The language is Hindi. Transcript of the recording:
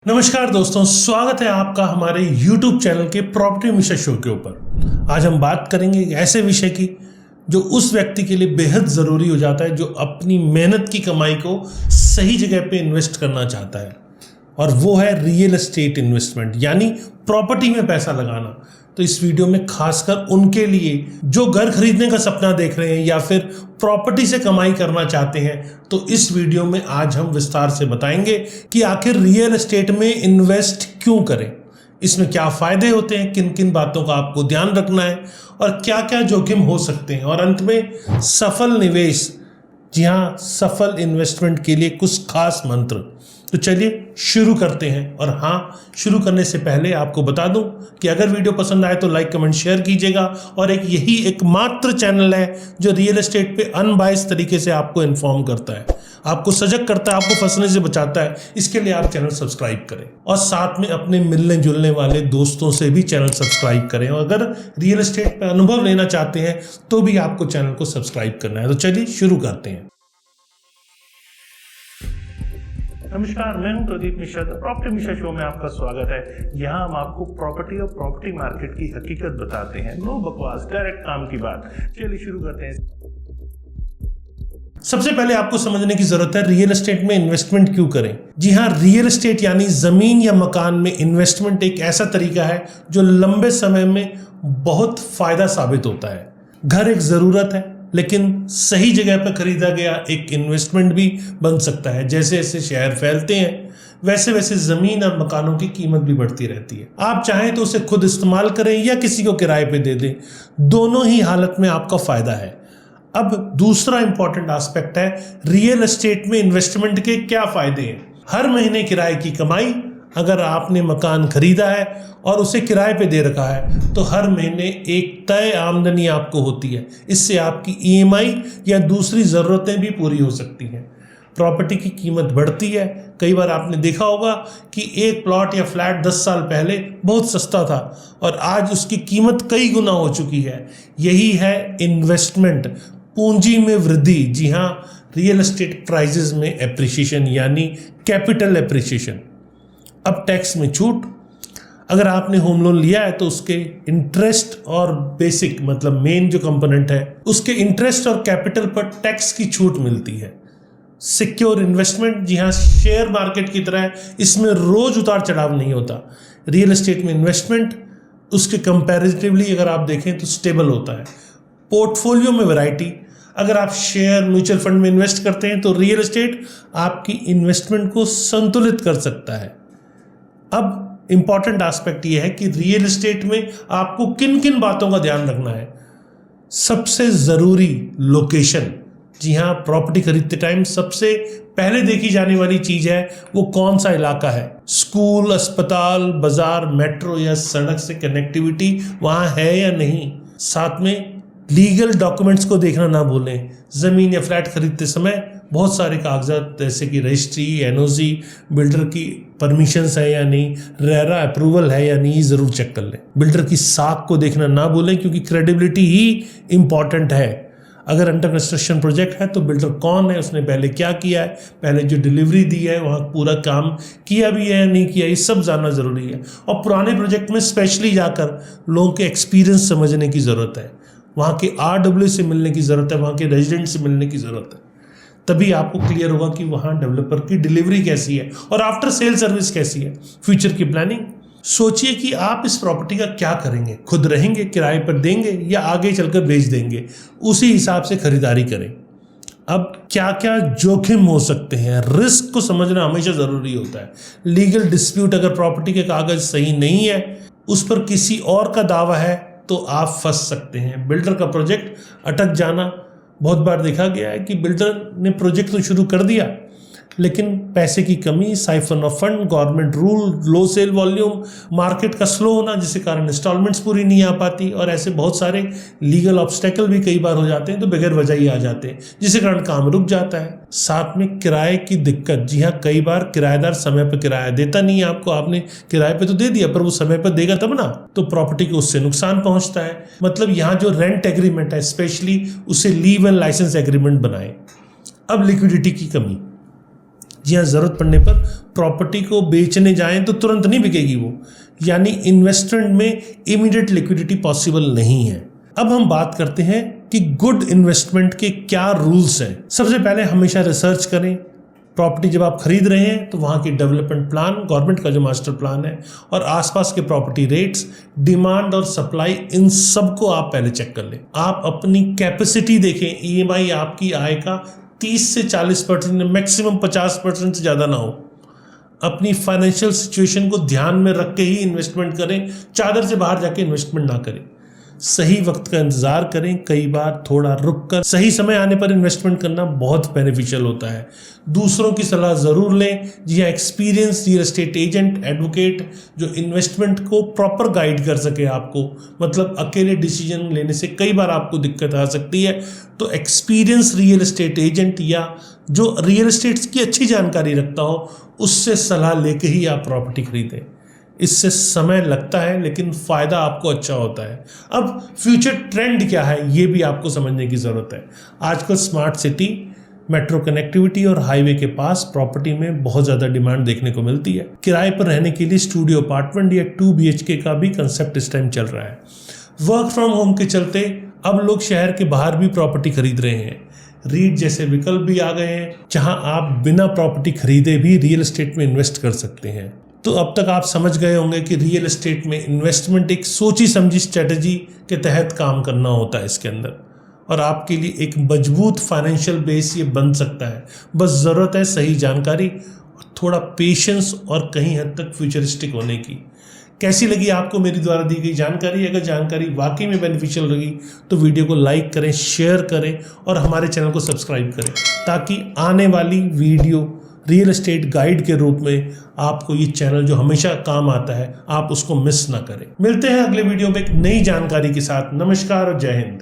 नमस्कार दोस्तों, स्वागत है आपका हमारे YouTube चैनल के प्रॉपर्टी मिशन शो के ऊपर। आज हम बात करेंगे एक ऐसे विषय की जो उस व्यक्ति के लिए बेहद ज़रूरी हो जाता है जो अपनी मेहनत की कमाई को सही जगह पे इन्वेस्ट करना चाहता है, और वो है रियल एस्टेट इन्वेस्टमेंट, यानी प्रॉपर्टी में पैसा लगाना। तो इस वीडियो में खासकर उनके लिए जो घर खरीदने का सपना देख रहे हैं या फिर प्रॉपर्टी से कमाई करना चाहते हैं, तो इस वीडियो में आज हम विस्तार से बताएंगे कि आखिर रियल एस्टेट में इन्वेस्ट क्यों करें, इसमें क्या फ़ायदे होते हैं, किन किन बातों का आपको ध्यान रखना है और क्या क्या जोखिम हो सकते हैं, और अंत में सफल निवेश, जी हाँ, सफल इन्वेस्टमेंट के लिए कुछ खास मंत्र। तो चलिए शुरू करते हैं। और हाँ, शुरू करने से पहले आपको बता दूं कि अगर वीडियो पसंद आए तो लाइक कमेंट शेयर कीजिएगा, और यही एकमात्र चैनल है जो रियल एस्टेट पे अनबायस्ड तरीके से आपको इन्फॉर्म करता है, आपको सजग करता है, आपको फंसने से बचाता है। इसके लिए आप चैनल सब्सक्राइब करें और साथ में अपने मिलने जुलने वाले दोस्तों से भी चैनल सब्सक्राइब करें, और अगर रियल एस्टेट पे अनुभव लेना चाहते हैं तो भी आपको चैनल को सब्सक्राइब करना है। तो चलिए शुरू करते हैं। नमस्कार, मैं हूं Pradeep Mishra. Property mission show में आपका स्वागत है। यहाँ हम आपको प्रॉपर्टी और प्रॉपर्टी मार्केट की हकीकत बताते हैं, नो बकवास, डायरेक्ट काम की बात। चलिए शुरू करते हैं। सबसे पहले आपको समझने की जरूरत है रियल एस्टेट में इन्वेस्टमेंट क्यों करें। जी हाँ, रियल एस्टेट यानी जमीन या मकान में इन्वेस्टमेंट एक ऐसा तरीका है जो लंबे समय में बहुत फायदा साबित होता है। घर एक जरूरत है, लेकिन सही जगह पर खरीदा गया एक इन्वेस्टमेंट भी बन सकता है। जैसे जैसे शहर फैलते हैं वैसे वैसे जमीन और मकानों की कीमत भी बढ़ती रहती है। आप चाहें तो उसे खुद इस्तेमाल करें या किसी को किराए पे दे दें, दोनों ही हालत में आपका फायदा है। अब दूसरा इंपॉर्टेंट एस्पेक्ट है रियल एस्टेट में इन्वेस्टमेंट के क्या फायदे हैं। हर महीने किराए की कमाई, अगर आपने मकान खरीदा है और उसे किराए पे दे रखा है तो हर महीने एक तय आमदनी आपको होती है। इससे आपकी ईएमआई या दूसरी ज़रूरतें भी पूरी हो सकती हैं। प्रॉपर्टी की कीमत बढ़ती है। कई बार आपने देखा होगा कि एक प्लॉट या फ्लैट 10 साल पहले बहुत सस्ता था और आज उसकी कीमत कई गुना हो चुकी है। यही है इन्वेस्टमेंट, पूंजी में वृद्धि। जी हाँ, रियल एस्टेट प्राइजेस में एप्रिसिएशन यानी कैपिटल एप्रिसिएशन। अब टैक्स में छूट, अगर आपने होम लोन लिया है तो उसके इंटरेस्ट और बेसिक मतलब मेन जो कंपोनेंट है उसके इंटरेस्ट और कैपिटल पर टैक्स की छूट मिलती है। सिक्योर इन्वेस्टमेंट, जी हाँ, शेयर मार्केट की तरह इसमें रोज उतार चढ़ाव नहीं होता। रियल एस्टेट में इन्वेस्टमेंट उसके कंपैरेटिवली अगर आप देखें तो स्टेबल होता है। पोर्टफोलियो में वैरायटी, अगर आप शेयर म्यूचुअल फंड में इन्वेस्ट करते हैं तो रियल एस्टेट आपकी इन्वेस्टमेंट को संतुलित कर सकता है। अब इंपॉर्टेंट एस्पेक्ट ये है कि रियल एस्टेट में आपको किन किन बातों का ध्यान रखना है। सबसे ज़रूरी लोकेशन। जी हाँ, प्रॉपर्टी खरीदते टाइम सबसे पहले देखी जाने वाली चीज़ है वो कौन सा इलाका है। स्कूल, अस्पताल, बाजार, मेट्रो या सड़क से कनेक्टिविटी वहाँ है या नहीं। साथ में लीगल डॉक्यूमेंट्स को देखना ना भूलें। ज़मीन या फ्लैट खरीदते समय बहुत सारे कागजात जैसे कि रजिस्ट्री, एनओसी, बिल्डर की परमिशंस है या नहीं, रेरा अप्रूवल है या नहीं, ज़रूर चेक कर लें। बिल्डर की साख को देखना ना भूलें क्योंकि क्रेडिबिलिटी ही इम्पॉर्टेंट है। अगर अंडर कंस्ट्रक्शन प्रोजेक्ट है तो बिल्डर कौन है, उसने पहले क्या किया है, पहले जो डिलीवरी दी है वहाँ पूरा काम किया भी है या नहीं किया, ये सब जानना ज़रूरी है। और पुराने प्रोजेक्ट में स्पेशली जाकर लोगों के एक्सपीरियंस समझने की ज़रूरत है, वहाँ के RW से मिलने की ज़रूरत है, वहाँ के रेजिडेंट से मिलने की ज़रूरत है। तभी आपको क्लियर होगा कि वहाँ डेवलपर की डिलीवरी कैसी है और आफ्टर सेल सर्विस कैसी है। फ्यूचर की प्लानिंग, सोचिए कि आप इस प्रॉपर्टी का क्या करेंगे, खुद रहेंगे, किराए पर देंगे या आगे चलकर बेच देंगे, उसी हिसाब से खरीदारी करें। अब क्या क्या जोखिम हो सकते हैं, रिस्क को समझना हमेशा ज़रूरी होता है। लीगल डिस्प्यूट, अगर प्रॉपर्टी के कागज़ सही नहीं है, उस पर किसी और का दावा है तो आप फंस सकते हैं। बिल्डर का प्रोजेक्ट अटक जाना, बहुत बार देखा गया है कि बिल्डर ने प्रोजेक्ट तो शुरू कर दिया लेकिन पैसे की कमी, siphon off fund, government rule, low sale volume, market का स्लो होना जिसके कारण इंस्टॉलमेंट्स पूरी नहीं आ पाती, और ऐसे बहुत सारे लीगल ऑब्स्टेकल भी कई बार हो जाते हैं तो बगैर वजह ही आ जाते हैं जिसके कारण काम रुक जाता है। साथ में किराए की दिक्कत, जी हाँ, कई बार किराएदार समय पर किराया देता नहीं है आपको। आपने किराए पे तो दे दिया पर वो समय पर देगा तब ना, तो प्रॉपर्टी को उससे नुकसान पहुंचता है। मतलब यहाँ जो रेंट एग्रीमेंट है स्पेशली उसे लीव एंड लाइसेंस एग्रीमेंट बनाएं। अब लिक्विडिटी की कमी, जी हाँ, ज़रूरत पड़ने पर प्रॉपर्टी को बेचने जाएं तो तुरंत नहीं बिकेगी वो, यानी इन्वेस्टमेंट में इमीडिएट लिक्विडिटी पॉसिबल नहीं है। अब हम बात करते हैं कि गुड इन्वेस्टमेंट के क्या रूल्स हैं। सबसे पहले हमेशा रिसर्च करें। प्रॉपर्टी जब आप खरीद रहे हैं तो वहाँ की डेवलपमेंट प्लान, गवर्नमेंट का जो मास्टर प्लान है, और आसपास के प्रॉपर्टी रेट्स, डिमांड और सप्लाई, इन सब को आप पहले चेक कर लें। आप अपनी कैपेसिटी देखें। ईएमआई आपकी आय का 30 से 40%, मैक्सिमम 50% से ज़्यादा ना हो। अपनी फाइनेंशियल सिचुएशन को ध्यान में रख के ही इन्वेस्टमेंट करें, चादर से बाहर जाके इन्वेस्टमेंट ना करें। सही वक्त का इंतजार करें, कई बार थोड़ा रुक कर सही समय आने पर इन्वेस्टमेंट करना बहुत बेनिफिशियल होता है। दूसरों की सलाह ज़रूर लें। जी हाँ, experience real estate agent, advocate जो इन्वेस्टमेंट को प्रॉपर गाइड कर सके आपको, मतलब अकेले डिसीजन लेने से कई बार आपको दिक्कत आ सकती है। तो एक्सपीरियंस रियल एस्टेट एजेंट या जो रियल एस्टेट की अच्छी जानकारी रखता हो, उससे सलाह लेके ही आप प्रॉपर्टी खरीदें। इससे समय लगता है लेकिन फ़ायदा आपको अच्छा होता है। अब फ्यूचर ट्रेंड क्या है ये भी आपको समझने की ज़रूरत है। आजकल स्मार्ट सिटी, मेट्रो कनेक्टिविटी और हाईवे के पास प्रॉपर्टी में बहुत ज़्यादा डिमांड देखने को मिलती है। किराए पर रहने के लिए स्टूडियो अपार्टमेंट या 2 BHK का भी कंसेप्ट इस टाइम चल रहा है। वर्क फ्रॉम होम के चलते अब लोग शहर के बाहर भी प्रॉपर्टी खरीद रहे हैं। रीट जैसे विकल्प भी आ गए हैं जहां आप बिना प्रॉपर्टी खरीदे भी रियल एस्टेट में इन्वेस्ट कर सकते हैं। तो अब तक आप समझ गए होंगे कि रियल एस्टेट में इन्वेस्टमेंट एक सोची समझी स्ट्रेटजी के तहत काम करना होता है इसके अंदर, और आपके लिए एक मजबूत फाइनेंशियल बेस ये बन सकता है। बस ज़रूरत है सही जानकारी, थोड़ा पेशेंस और कहीं हद तक फ्यूचरिस्टिक होने की। कैसी लगी आपको मेरी द्वारा दी गई जानकारी? अगर जानकारी वाकई में बेनिफिशियल लगी तो वीडियो को लाइक करें, शेयर करें और हमारे चैनल को सब्सक्राइब करें, ताकि आने वाली वीडियो रियल एस्टेट गाइड के रूप में आपको ये चैनल जो हमेशा काम आता है, आप उसको मिस ना करें। मिलते हैं अगले वीडियो में एक नई जानकारी के साथ। नमस्कार और जय हिंद।